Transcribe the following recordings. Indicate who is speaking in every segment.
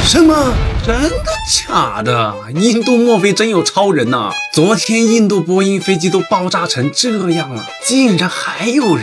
Speaker 1: 什么？真的假的？印度莫非真有超人呐？昨天印度波音飞机都爆炸成这样了，竟然还有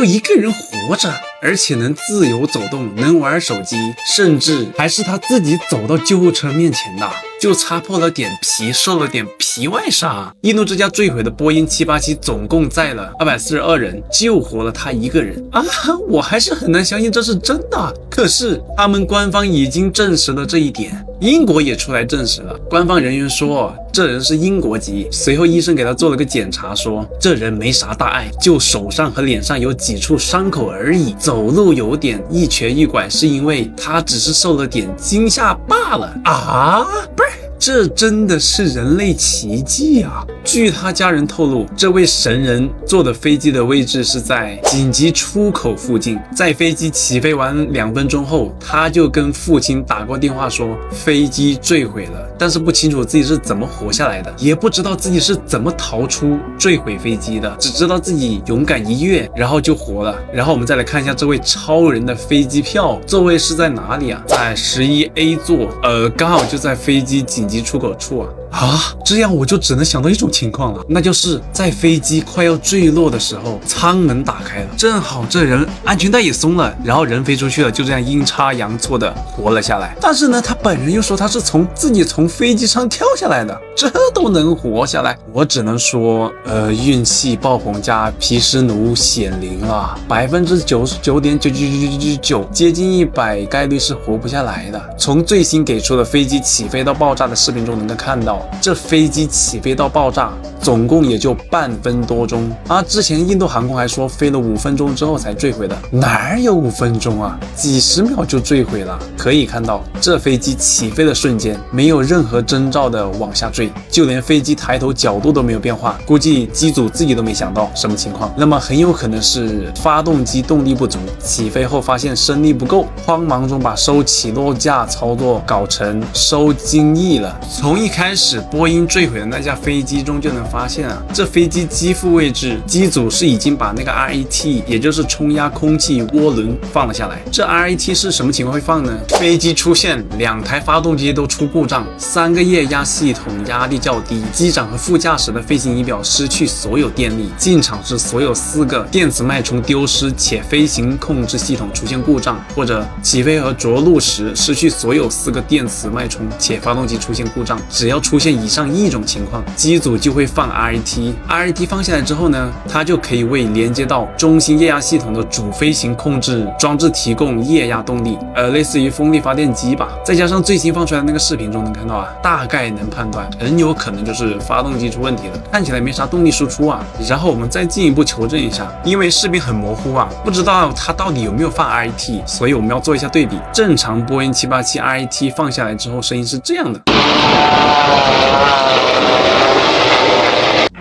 Speaker 1: 一个人活着，而且能自由走动，能玩手机，甚至还是他自己走到救护车面前的，就擦破了点皮，受了点皮外伤。印度这架坠毁的波音787总共载了242人，救活了他一个人啊！我还是很难相信这是真的。可是他们官方已经证实了这一点，英国也出来证实了。官方人员说这人是英国籍，随后医生给他做了个检查，说这人没啥大碍，就手上和脸上有几处伤口而已，走路有点一瘸一拐，是因为他只是受了点惊吓罢了啊！不是，这真的是人类奇迹啊！据他家人透露，这位神人坐的飞机的位置是在紧急出口附近，在飞机起飞完2分钟后，他就跟父亲打过电话说飞机坠毁了，但是不清楚自己是怎么活下来的，也不知道自己是怎么逃出坠毁飞机的，只知道自己勇敢一跃，然后就活了。然后我们再来看一下这位超人的飞机票座位是在哪里啊？在11A 座，刚好就在飞机紧急出口处啊！这样我就只能想到一种情况了，那就是在飞机快要坠落的时候，舱门打开了，正好这人安全带也松了，然后人飞出去了，就这样阴差阳错的活了下来。但是呢，他本人又说他是自己从飞机上跳下来的，这都能活下来，我只能说，运气爆棚加毗湿奴显灵了，99.99999，接近100概率是活不下来的。从最新给出的飞机起飞到爆炸的视频中能够看到，这飞机起飞到爆炸总共也就半分多钟啊！之前印度航空还说飞了5分钟之后才坠毁的，哪有5分钟啊？几十秒就坠毁了。可以看到，这飞机起飞的瞬间没有任何征兆的往下坠，就连飞机抬头角度都没有变化，估计机组自己都没想到什么情况。那么很有可能是发动机动力不足，起飞后发现升力不够，慌忙中把收起落架操作搞成收襟翼了。从一开始波音坠毁的那架飞机中就能发现啊，这飞机机腹位置机组是已经把那个 RET 也就是冲压空气涡轮放了下来。这 RET 是什么情况会放呢？飞机出现2台发动机都出故障，3个液压系统压力较低，机长和副驾驶的飞行仪表失去所有电力，进场时所有4个电磁脉冲丢失且飞行控制系统出现故障，或者起飞和着陆时失去所有4个电磁脉冲且发动机出现故障，只要出现以上一种情况，机组就会放 RET 放下来之后呢，它就可以为连接到中心液压系统的主飞行控制装置提供液压动力，类似于风力发电机吧。再加上最新放出来的那个视频中能看到啊，大概能判断很有可能就是发动机出问题了，看起来没啥动力输出啊。然后我们再进一步求证一下，因为视频很模糊啊，不知道它到底有没有放 RET， 所以我们要做一下对比。正常波音787 RET 放下来之后声音是这样的，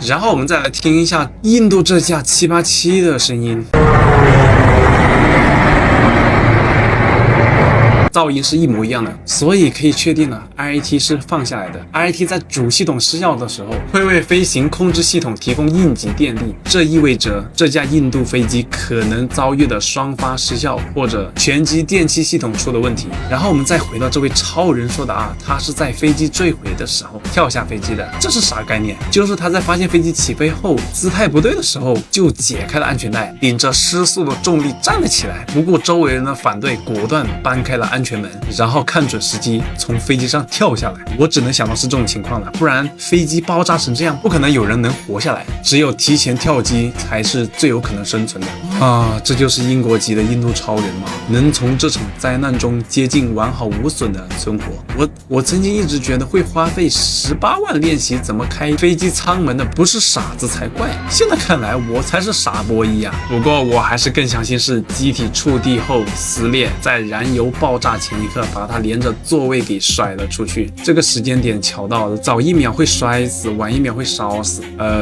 Speaker 1: 然后我们再来听一下印度这架787的声音，噪音是一模一样的，所以可以确定了 RET 是放下来的。RET 在主系统失效的时候会为飞行控制系统提供应急电力，这意味着这架印度飞机可能遭遇的双发失效或者全机电气系统出了问题。然后我们再回到这位超人说的啊，他是在飞机坠毁的时候跳下飞机的，这是啥概念？就是他在发现飞机起飞后姿态不对的时候就解开了安全带，顶着失速的重力站了起来，不顾周围人的反对，果断搬开了安全门，然后看准时机从飞机上跳下来。我只能想到是这种情况了，不然飞机爆炸成这样，不可能有人能活下来，只有提前跳机才是最有可能生存的啊！这就是英国籍的印度超人吗？能从这场灾难中接近完好无损的存活。我曾经一直觉得会花费18万练习怎么开飞机舱门的不是傻子才怪，现在看来我才是傻波一啊！不过我还是更相信是机体触地后撕裂，在燃油爆炸前一刻把它连着座位给甩了出去。这个时间点巧到了，早1秒会摔死，晚1秒会烧死。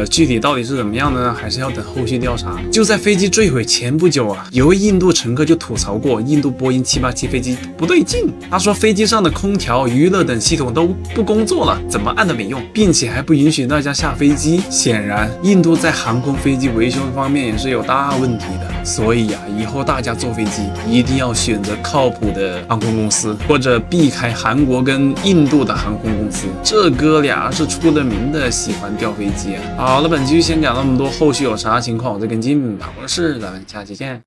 Speaker 1: 具体到底是怎么样呢？还是要等后续调查。就在飞机坠毁前不久啊，有位印度乘客就吐槽过印度波音787飞机不对劲，他说飞机上的空调、娱乐等系统都不工作了，怎么么按都没用，并且还不允许大家下飞机。显然，印度在航空飞机维修方面也是有大问题的。所以呀，以后大家坐飞机一定要选择靠谱的航空公司，或者避开韩国跟印度的航空公司。这哥俩是出了名的喜欢掉飞机啊。好了，本期就先讲那么多，后续有啥情况我再跟进吧。我是咱们下期见。